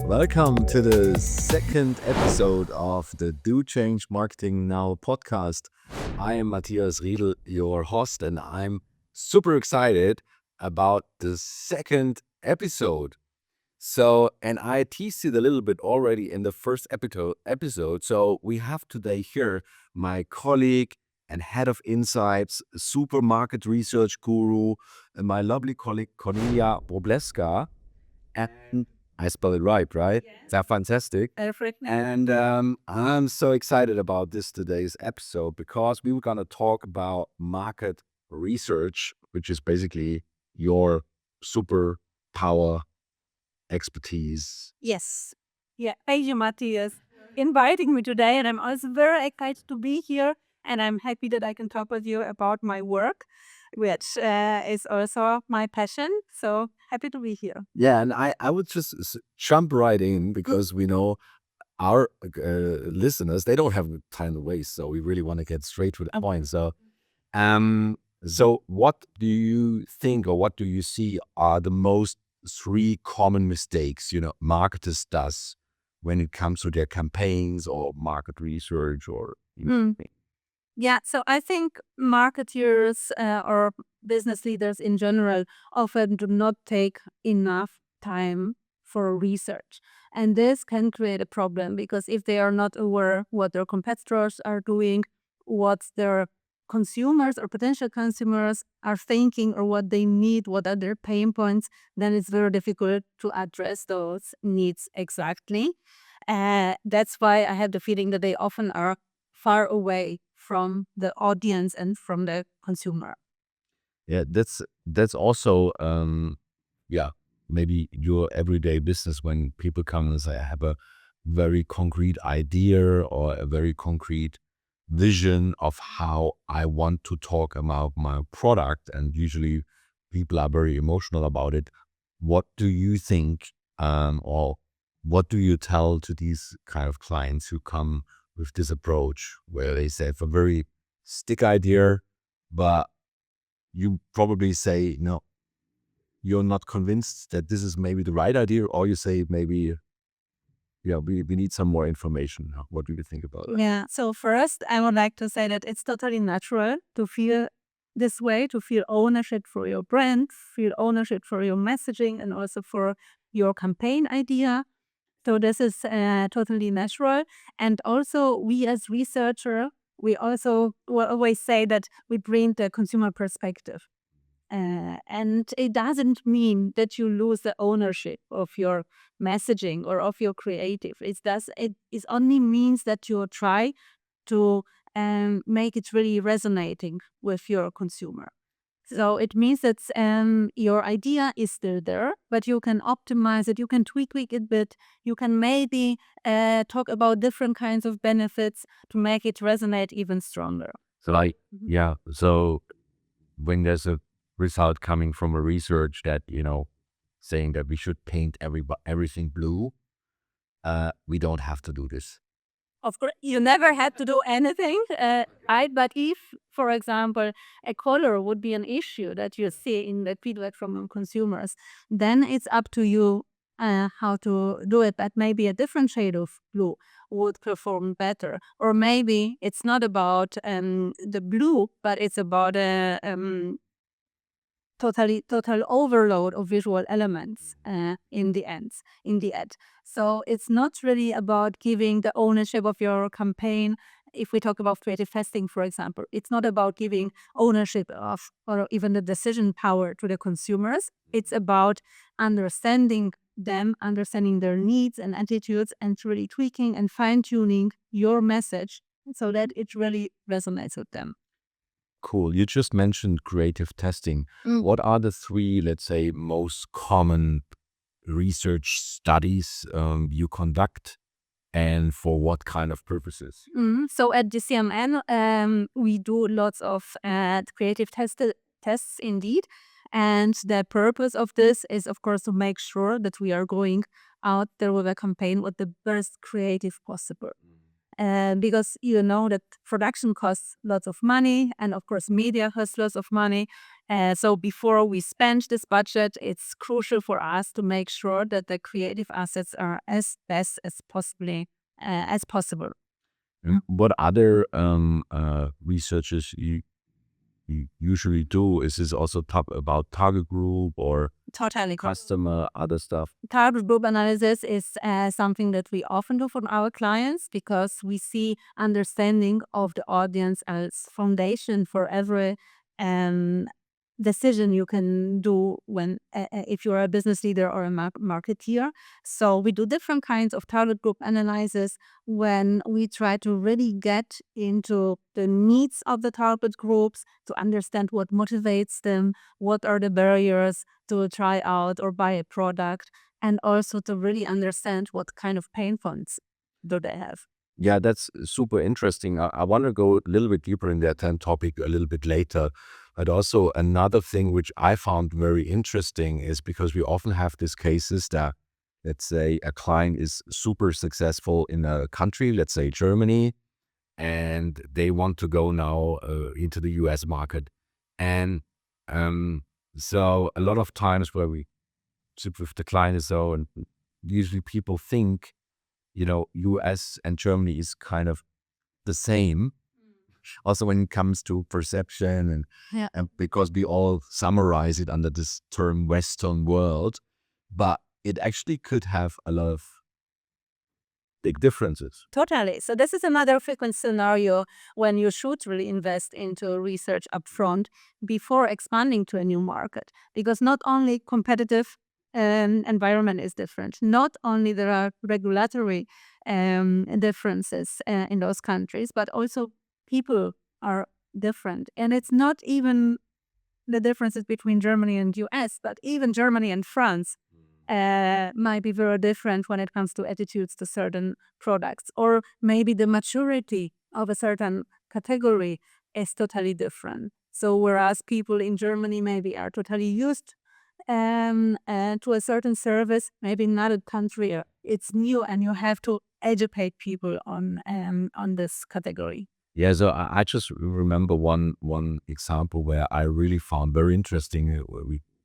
Welcome to the second episode of the Do Change Marketing Now podcast. I am Matthias Riedl, your host, and I'm super excited about the second episode. And I teased it a little bit already in the first episode. So we have today here my colleague and head of insights, supermarket research guru, and my lovely colleague Kornelia Wroblewska. And I spell it right? Yes. Is that fantastic? Perfect. And I'm so excited about today's episode because we were going to talk about market research, which is basically your superpower expertise. Yes. Yeah. Thank you, Matthias, inviting me today. And I'm also very excited to be here. And I'm happy that I can talk with you about my work, which is also my passion. So happy to be here. Yeah, and I would just jump right in because we know our listeners, they don't have time to waste. So we really want to get straight to the point. So what do you think or what do you see are the most three common mistakes, marketers does when it comes to their campaigns or market research or Yeah, so I think marketers or business leaders in general often do not take enough time for research. And this can create a problem because if they are not aware what their competitors are doing, what their consumers or potential consumers are thinking or what they need, what are their pain points, then it's very difficult to address those needs exactly. That's why I have the feeling that they often are far away from the audience and from the consumer. Yeah, that's also maybe your everyday business when people come and say I have a very concrete idea or a very concrete vision of how I want to talk about my product, and usually people are very emotional about it. What do you think, or what do you tell to these kind of clients who come with this approach where they say it's a very stick idea, but you probably say, no, you're not convinced that this is maybe the right idea, or you say maybe, we need some more information. What do you think about that? Yeah. So first, I would like to say that it's totally natural to feel this way, to feel ownership for your brand, feel ownership for your messaging, and also for your campaign idea. So this is totally natural. And also, we as researcher, we also will always say that we bring the consumer perspective. And it doesn't mean that you lose the ownership of your messaging or of your creative. It only means that you try to make it really resonating with your consumer. So it means that your idea is still there, but you can optimize it, you can tweak it a bit, you can maybe talk about different kinds of benefits to make it resonate even stronger. So so when there's a result coming from a research that, saying that we should paint everything blue, we don't have to do this. Of course, you never had to do anything, but if, for example, a color would be an issue that you see in the feedback from consumers, then it's up to you how to do it. But maybe a different shade of blue would perform better. Or maybe it's not about the blue, but it's about a total overload of visual elements in the end. So it's not really about giving the ownership of your campaign. If we talk about creative testing, for example, it's not about giving ownership of or even the decision power to the consumers. It's about understanding them, understanding their needs and attitudes, and really tweaking and fine-tuning your message so that it really resonates with them. Cool. You just mentioned creative testing. What are the three, let's say, most common research studies you conduct, and for what kind of purposes? So at DCMN, we do lots of creative tests indeed. And the purpose of this is, of course, to make sure that we are going out there with a campaign with the best creative possible. because you know that production costs lots of money, and of course media costs lots of money. So before we spend this budget, it's crucial for us to make sure that the creative assets are as best as possible. What other researches you usually do? Is this also about target group or Totally. customer, other stuff? Target group analysis is something that we often do for our clients because we see understanding of the audience as foundation for every decision you can do when if you're a business leader or a marketeer. So we do different kinds of target group analysis when we try to really get into the needs of the target groups, to understand what motivates them, what are the barriers to try out or buy a product, and also to really understand what kind of pain points do they have. Yeah, that's super interesting. I want to go a little bit deeper in that topic a little bit later. But also another thing which I found very interesting is because we often have these cases that, let's say, a client is super successful in a country, let's say Germany, and they want to go now into the US market. And so a lot of times where we sit with the client is so, and usually people think, US and Germany is kind of the same. Also when it comes to perception and because we all summarize it under this term Western world, but it actually could have a lot of big differences. Totally. So this is another frequent scenario when you should really invest into research upfront before expanding to a new market, because not only competitive environment is different, not only there are regulatory differences in those countries, but also people are different. And it's not even the differences between Germany and US, but even Germany and France might be very different when it comes to attitudes to certain products, or maybe the maturity of a certain category is totally different. So whereas people in Germany maybe are totally used to a certain service, maybe in another country it's new and you have to educate people on this category. Yeah, so I just remember one example where I really found very interesting.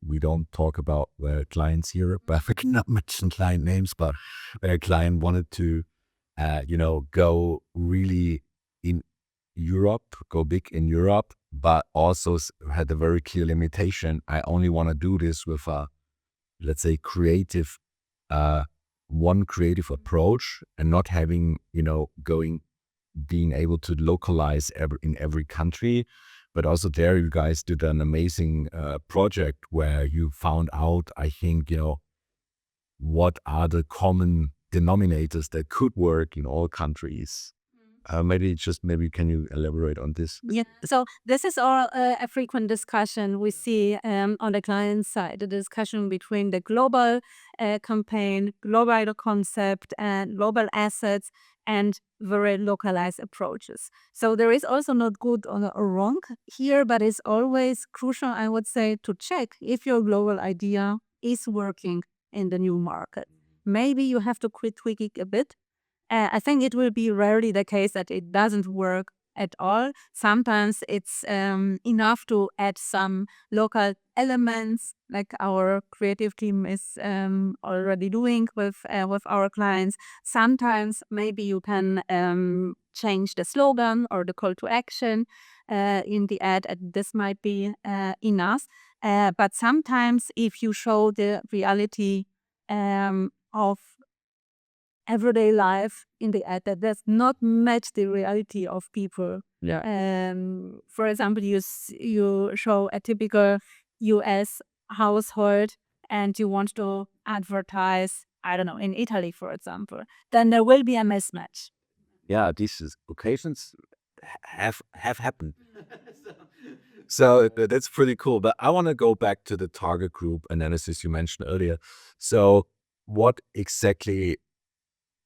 We don't talk about clients here, but we cannot mention client names, but where a client wanted to, go really in Europe, go big in Europe, but also had a very clear limitation. I only want to do this with a, let's say, creative, one creative approach, and not having, being able to localize in every country. But also there you guys did an amazing project where you found out, I think, what are the common denominators that could work in all countries. Maybe can you elaborate on this? Yeah, so this is all a frequent discussion we see on the client side, the discussion between the global campaign, global concept, and global assets, and very localized approaches. So there is also not good or wrong here, but it's always crucial, I would say, to check if your global idea is working in the new market. Maybe you have to tweak it a bit. I think it will be rarely the case that it doesn't work at all. Sometimes it's enough to add some local elements, like our creative team is already doing with our clients. Sometimes maybe you can change the slogan or the call to action in the ad, and this might be enough. But sometimes if you show the reality of everyday life in the ad that does not match the reality of people. For example, you show a typical US household and you want to advertise, I don't know, in Italy, for example, then there will be a mismatch. Yeah, these occasions have happened. So that's pretty cool. But I want to go back to the target group analysis you mentioned earlier. So what exactly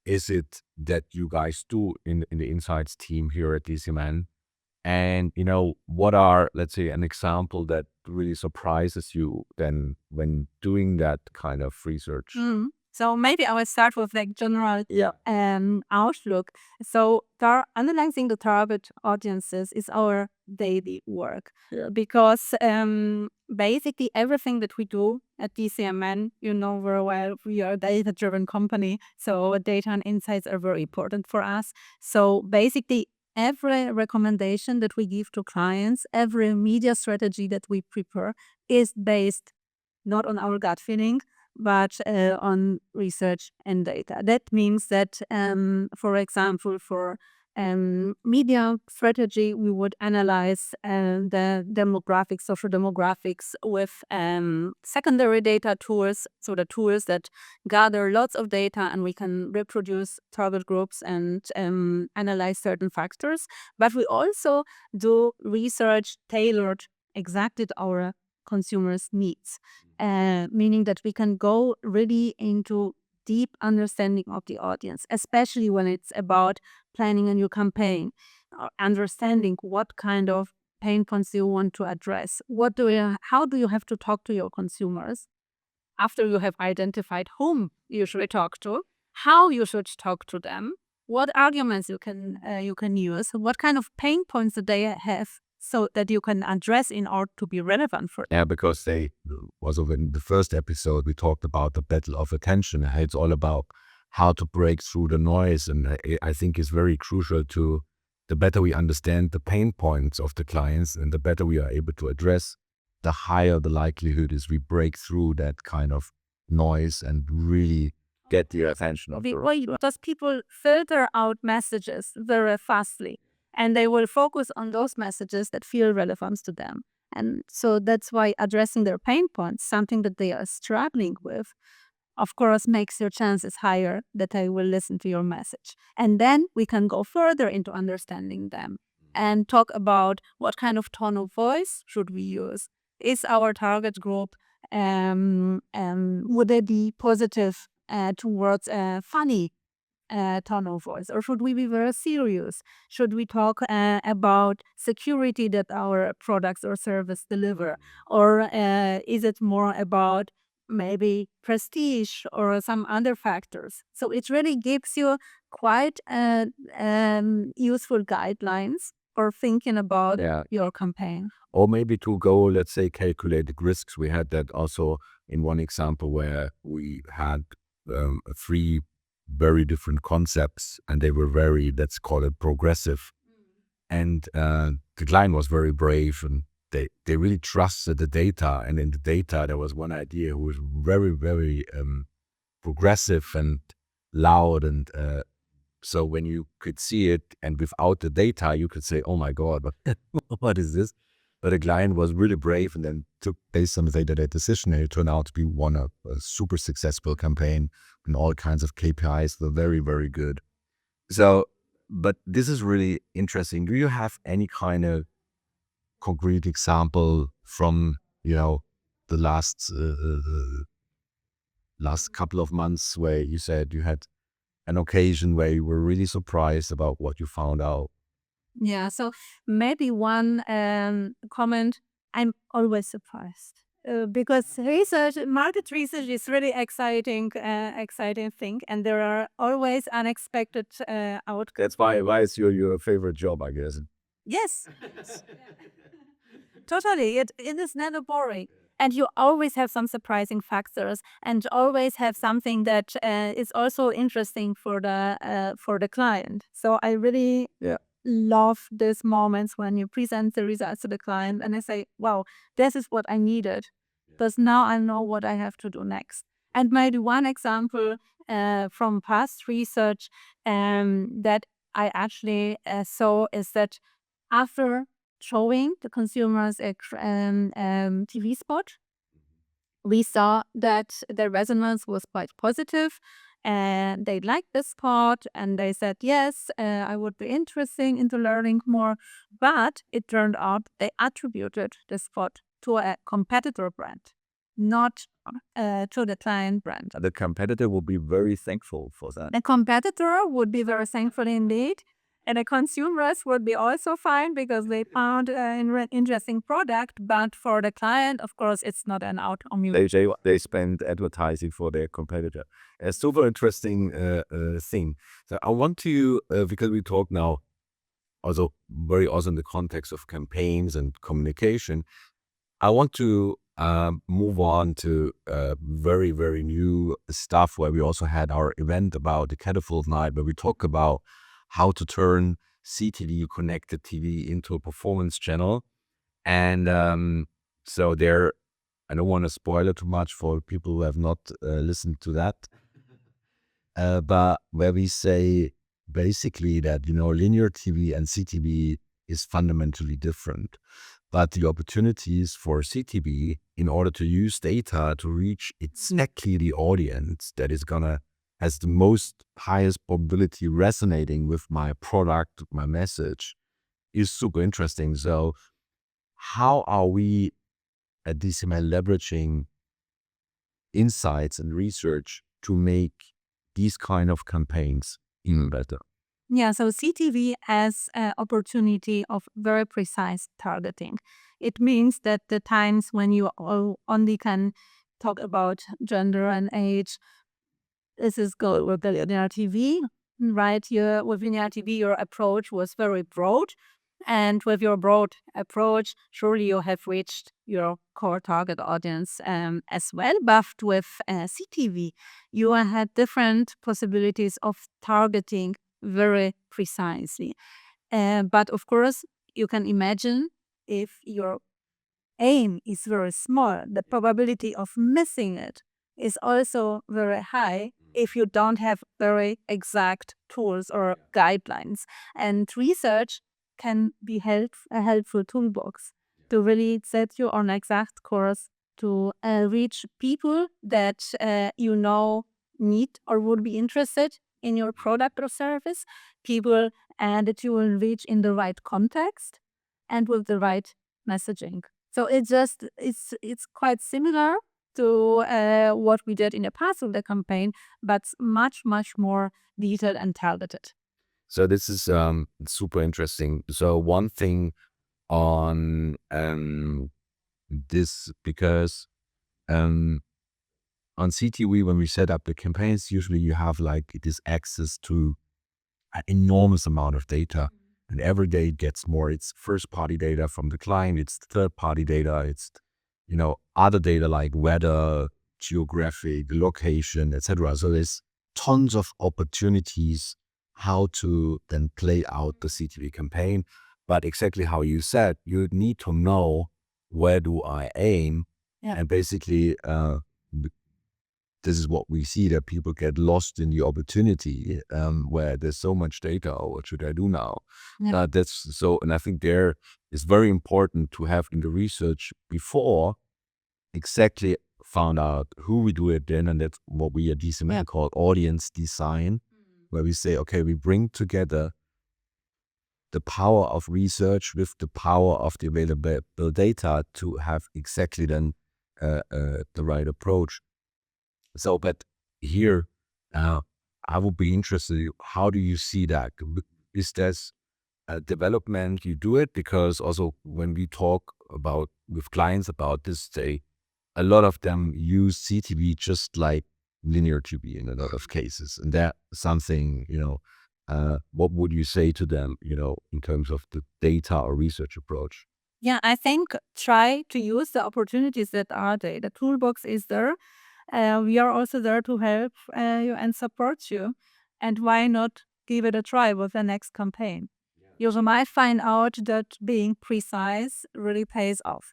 is it that you guys do in the insights team here at DCMN? And, what are, let's say, an example that really surprises you then when doing that kind of research? So maybe I will start with like general outlook. So analyzing the target audiences is our daily work because basically everything that we do at DCMN, you know very well, we are a data-driven company. So data and insights are very important for us. So basically every recommendation that we give to clients, every media strategy that we prepare is based not on our gut feeling, but on research and data. That means that, for example, for media strategy, we would analyze the demographics, social demographics with secondary data tools, so the tools that gather lots of data and we can reproduce target groups and analyze certain factors. But we also do research tailored exactly to our consumers' needs, meaning that we can go really into deep understanding of the audience, especially when it's about planning a new campaign, or understanding what kind of pain points you want to address. How do you have to talk to your consumers after you have identified whom you should talk to, how you should talk to them, what arguments you can use, what kind of pain points that they have, so that you can address in order to be relevant for them. Yeah, because in the first episode, we talked about the battle of attention. It's all about how to break through the noise. And I think it's very crucial the better we understand the pain points of the clients and the better we are able to address, the higher the likelihood is we break through that kind of noise and really get the attention of the Because people filter out messages very fastly, and they will focus on those messages that feel relevant to them. And so that's why addressing their pain points, something that they are struggling with, of course, makes your chances higher that they will listen to your message. And then we can go further into understanding them and talk about what kind of tone of voice should we use. Is our target group, would they be positive towards a funny tone of voice, or should we be very serious? Should we talk about security that our products or service deliver, or is it more about maybe prestige or some other factors? So it really gives you quite useful guidelines for thinking about your campaign. Or maybe to go, let's say, calculated risks. We had that also in one example where we had 3 very different concepts, and they were very, let's call it, progressive. And the client was very brave, and they really trusted the data. And in the data, there was one idea who was very, very progressive and loud. And so when you could see it, and without the data, you could say, oh my God, what is this? But the client was really brave and then took, based on the data, that decision, and it turned out to be a super successful campaign and all kinds of KPIs. They're very, very good. So, but this is really interesting. Do you have any kind of concrete example from, the last couple of months where you said you had an occasion where you were really surprised about what you found out? Yeah, so maybe one comment, I'm always surprised because market research is really exciting thing, and there are always unexpected outcomes. That's why it's your favorite job, I guess. Yes, totally. It is never boring. And you always have some surprising factors, and always have something that is also interesting for the client. So I really love these moments when you present the results to the client and they say, wow, this is what I needed, because now I know what I have to do next. And maybe one example from past research that I actually saw is that after showing the consumers a TV spot, we saw that the resonance was quite positive, and they liked the spot, and they said, yes, I would be interested into learning more. But it turned out they attributed the spot to a competitor brand, not to the client brand. The competitor will be very thankful for that. The competitor would be very thankful indeed. And the consumers would be also fine because they found an interesting product. But for the client, of course, it's not an autoimmune. They spend advertising for their competitor. A super interesting thing. So I want to, because we talk now also in the context of campaigns and communication, I want to move on to very, very new stuff where we also had our event about the Catapult Night, where we talk about how to turn CTV, connected TV, into a performance channel. And so there, I don't want to spoil it too much for people who have not listened to that. But where we say basically that, linear TV and CTV is fundamentally different. But the opportunities for CTV in order to use data to reach exactly the audience that has the most highest probability resonating with my product, my message, is super interesting. So how are we at DCMN leveraging insights and research to make these kind of campaigns even better? Yeah, so CTV has an opportunity of very precise targeting. It means that the times when you only can talk about gender and age, this is good with the linear TV, right? With linear TV, your approach was very broad. And with your broad approach, surely you have reached your core target audience as well. But with CTV, you had different possibilities of targeting very precisely. But of course, you can imagine if your aim is very small, the probability of missing it is also very high if you don't have very exact tools or guidelines. And research can be a helpful toolbox to really set you on exact course to reach people that need or would be interested in your product or service, people that you will reach in the right context and with the right messaging. So it's quite similar to what we did in the past of the campaign, but much, much more detailed and targeted. So this is super interesting. So one thing on this, because on CTV, when we set up the campaigns, usually you have this access to an enormous amount of data. And every day it gets more. It's first party data from the client, it's third party data, it's other data like weather, geographic, location, etc. So there's tons of opportunities how to then play out the CTV campaign. But exactly how you said, you need to know where do I aim. Yeah. And basically this is what we see, that people get lost in the opportunity where there's so much data. What should I do now? Yeah. And I think there is very important to have in the research before exactly found out who we do it in, and that's what we at DCMN call audience design, where we say, okay, we bring together the power of research with the power of the available data to have exactly then the right approach. So, but here, I would be interested, how do you see that? Is there a development you do it? Because also when we talk with clients about this, a lot of them use CTV just like linear TV in a lot of cases. And that's something, what would you say to them, in terms of the data or research approach? Yeah, I think try to use the opportunities that are there. The toolbox is there. We are also there to help you and support you. And why not give it a try with the next campaign? You might find out that being precise really pays off.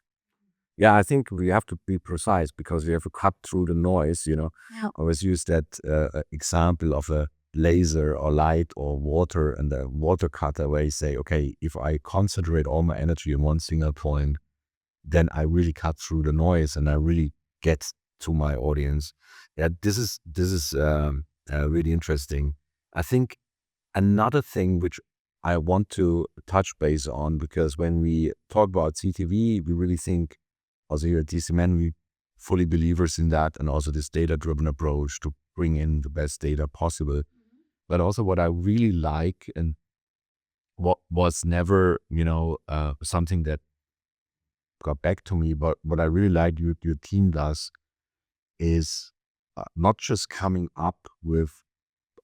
Yeah, I think we have to be precise because we have to cut through the noise, Yeah. I always use that example of a laser or light or water and the water cutter, where you say, okay, if I concentrate all my energy in one single point, then I really cut through the noise and I really get to my audience. Yeah, this is really interesting. I think another thing which I want to touch base on, because when we talk about CTV, we really think, also here at DCMN, we fully believers in that, and also this data-driven approach to bring in the best data possible. But also what I really like, and was never, something that got back to me. But what I really like your team does is not just coming up with,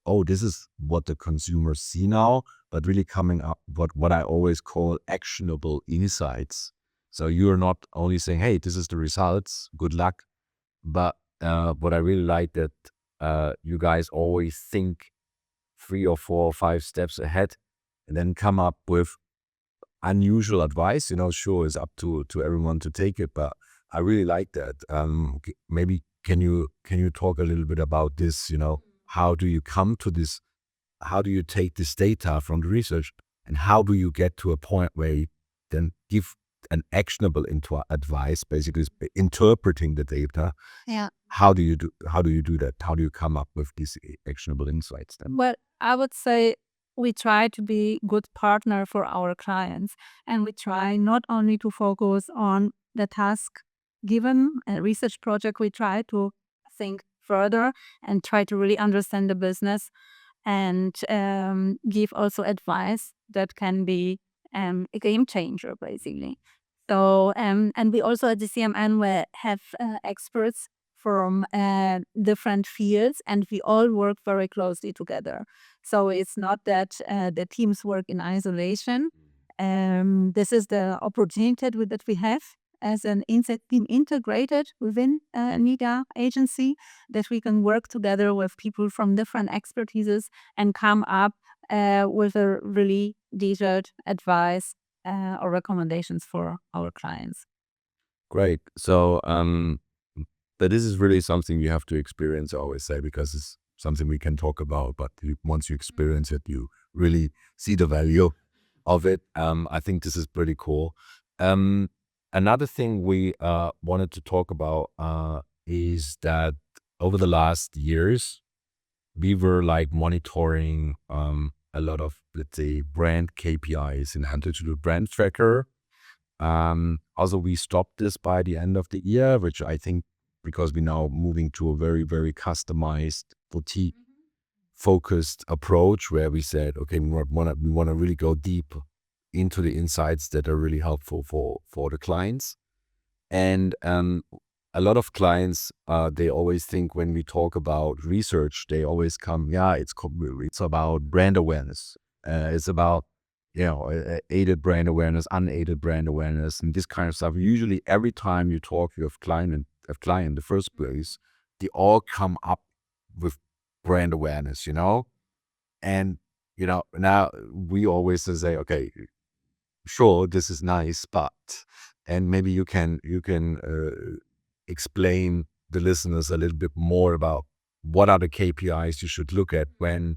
oh, this is what the consumers see now, but really coming up what I always call actionable insights. So you're not only saying, hey, this is the results, good luck, but what I really like that you guys always think 3 or 4 or 5 steps ahead and then come up with unusual advice. Sure, it's up to everyone to take it, but I really like that. Maybe can you talk a little bit about this? How do you come to this? How do you take this data from the research, and how do you get to a point where you then give an actionable advice, basically interpreting the data? Yeah. How do you do that? How do you come up with these actionable insights then? Well, I would say we try to be good partner for our clients, and we try not only to focus on the task given a research project. We try to think further and try to really understand the business and give also advice that can be a game changer, basically. So, and we also at the DCMN we have experts from different fields, and we all work very closely together. So it's not that the teams work in isolation. This is the opportunity that we have as an inside team integrated within a media agency, that we can work together with people from different expertises and come up with a really detailed advice or recommendations for our clients. Great. So, but this is really something you have to experience, I always say, because it's something we can talk about, but once you experience it, you really see the value of it. I think this is pretty cool. Another thing we wanted to talk about is that over the last years, we were like monitoring a lot of, let's say, brand KPIs in Hand Digital Brand Tracker. Also, we stopped this by the end of the year, which I think because we're now moving to a very, very customized, boutique focused approach where we said, okay, we want to really go deep into the insights that are really helpful for the clients. And a lot of clients, they always think when we talk about research, they always come, it's about brand awareness. It's about aided brand awareness, unaided brand awareness, and this kind of stuff. Usually, every time you talk to a client in the first place, they all come up with brand awareness, and now we always say, okay, sure, this is nice, but and maybe you can explain the listeners a little bit more about what are the KPIs you should look at when,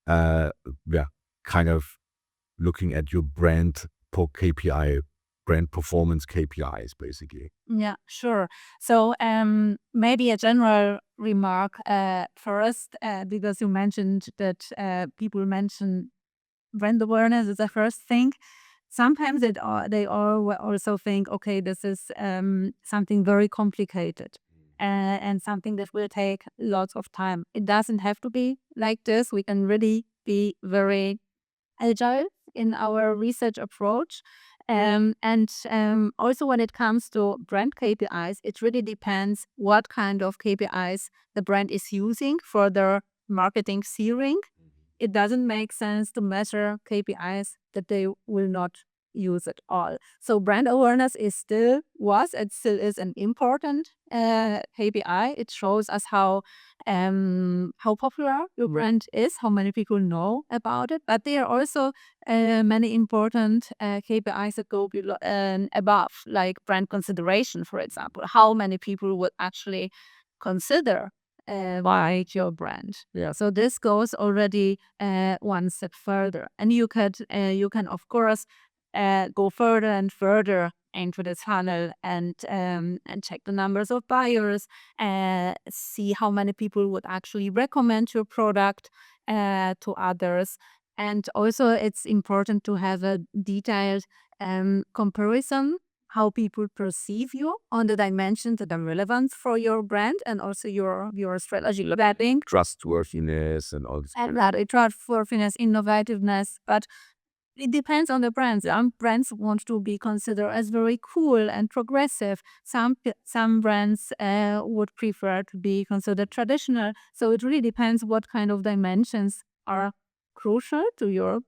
kind of looking at your brand KPI, brand performance KPIs, basically. Yeah, sure. So maybe a general remark first, because you mentioned that people mention brand awareness is the first thing. Sometimes they all also think, okay, this is something very complicated and something that will take lots of time. It doesn't have to be like this. We can really be very agile in our research approach. And also when it comes to brand KPIs, it really depends what kind of KPIs the brand is using for their marketing steering. It doesn't make sense to measure KPIs that they will not use at all. So brand awareness still is an important KPI. It shows us how popular your brand is, how many people know about it. But there are also many important KPIs that go above, like brand consideration, for example. How many people would actually consider buy your brand? Yeah. So this goes already one step further, and you can of course go further and further into the funnel and check the numbers of buyers, see how many people would actually recommend your product to others. And also it's important to have a detailed comparison how people perceive you on the dimensions that are relevant for your brand and also your strategy. Trustworthiness and all this. And that trustworthiness, innovativeness, but it depends on the brands. Some brands want to be considered as very cool and progressive. Some brands would prefer to be considered traditional. So it really depends what kind of dimensions are crucial to your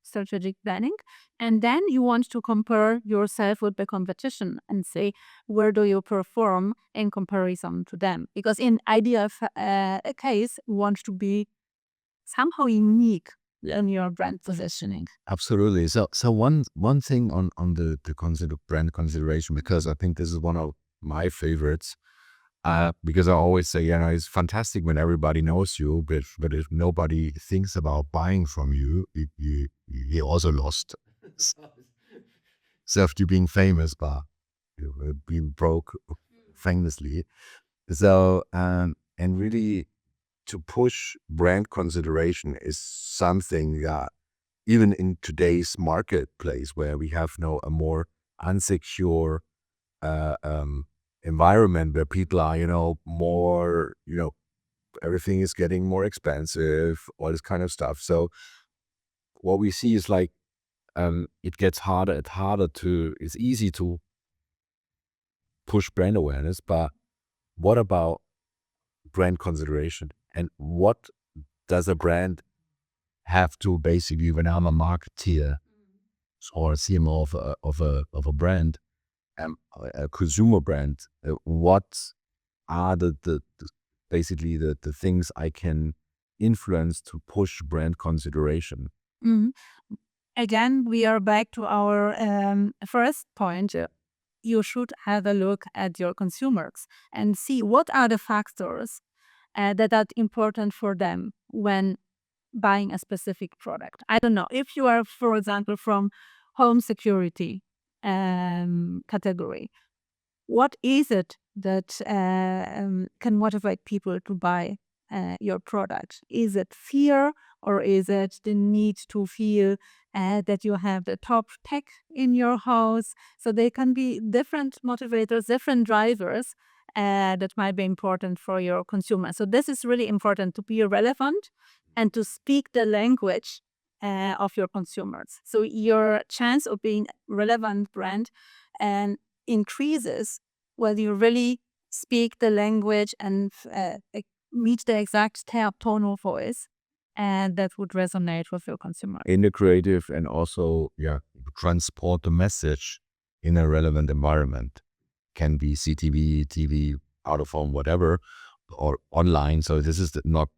strategic planning. And then you want to compare yourself with the competition and say, where do you perform in comparison to them? Because in ideal case, you want to be somehow unique in your brand positioning. Absolutely. So one thing on the brand consideration, because I think this is one of my favorites. Because I always say, it's fantastic when everybody knows you, but if nobody thinks about buying from you, you also lost. So after being famous, but being broke famously. So and really to push brand consideration is something that even in today's marketplace where we have now a more unsecure environment where people are, more, everything is getting more expensive, all this kind of stuff. So what we see is like, it gets harder and harder it's easy to push brand awareness, but what about brand consideration? And what does a brand have to basically, when I'm a marketeer or a CMO of a brand, a consumer brand, what are basically the things I can influence to push brand consideration? Again, we are back to our first point. You should have a look at your consumers and see what are the factors that are important for them when buying a specific product. I don't know. If you are, for example, from home security category, what is it that can motivate people to buy your product? Is it fear, or is it the need to feel that you have the top tech in your house? So they can be different motivators, different drivers that might be important for your consumer. So this is really important, to be relevant and to speak the language of your consumers. So your chance of being relevant brand and increases when you really speak the language and meet the exact tone of voice, and that would resonate with your consumer. In the creative, and also transport the message in a relevant environment. Can be CTV, TV, out of home, whatever, or online. So this is not,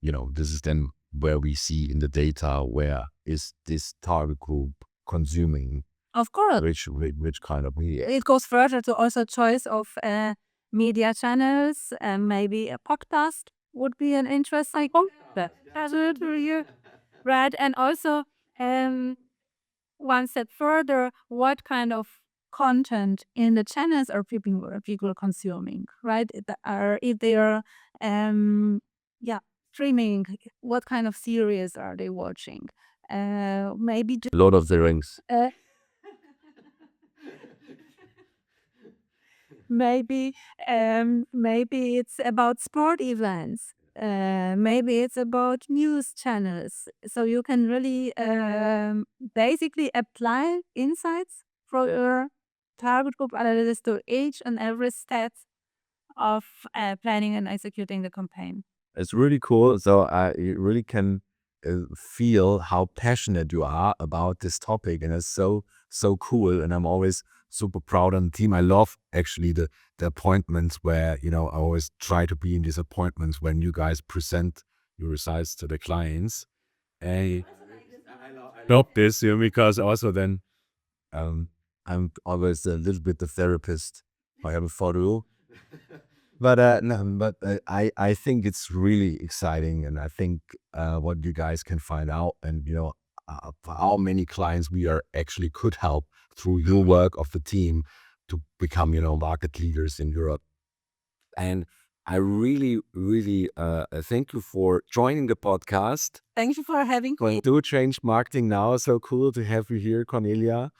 this is then where we see in the data where is this target group consuming, Of course, which kind of media. it goes further to also choice of media channels, and maybe a podcast would be an interesting right? And also one step further, what kind of content in the channels are people consuming, right? If they are streaming, what kind of series are they watching? Maybe Lord of the Rings. maybe it's about sport events. Maybe it's about news channels. So you can really basically apply insights for your target group analysis to each and every step of planning and executing the campaign. It's really cool. So you really can feel how passionate you are about this topic, and it's so cool. And I'm always super proud on the team. I love actually the appointments where I always try to be in these appointments when you guys present your results to the clients. And I love this because also then I'm always a little bit the therapist. I have a photo. But no, but I think it's really exciting, and I think what you guys can find out, and how many clients we are actually could help through your work of the team to become market leaders in Europe. And I really, really thank you for joining the podcast. Thank you for having me. Do Change Marketing Now. So cool to have you here, Cornelia,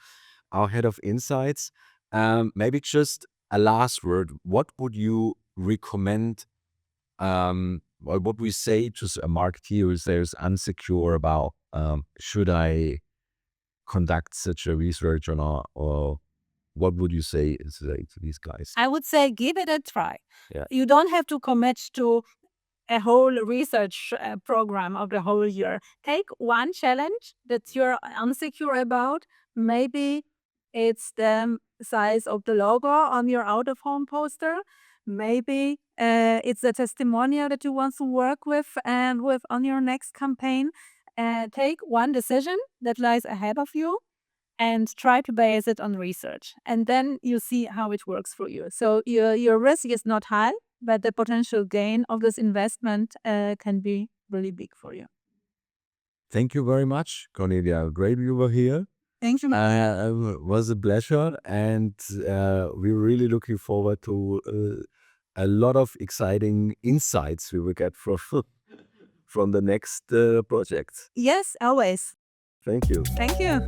our head of insights. Maybe just a last word. What would you recommend, or what we say to a marketeer who is unsecure about, should I conduct such a research or what would you say to these guys? I would say give it a try. Yeah. You don't have to commit to a whole research program of the whole year. Take one challenge that you're unsecure about. Maybe it's the size of the logo on your out-of-home poster. Maybe it's the testimonial that you want to work with and with on your next campaign. Take one decision that lies ahead of you and try to base it on research. And then you see how it works for you. So your risk is not high, but the potential gain of this investment can be really big for you. Thank you very much, Cornelia. Great you were here. Thank you. It was a pleasure, and we're really looking forward to a lot of exciting insights we will get from the next project. Yes, always. Thank you. Thank you.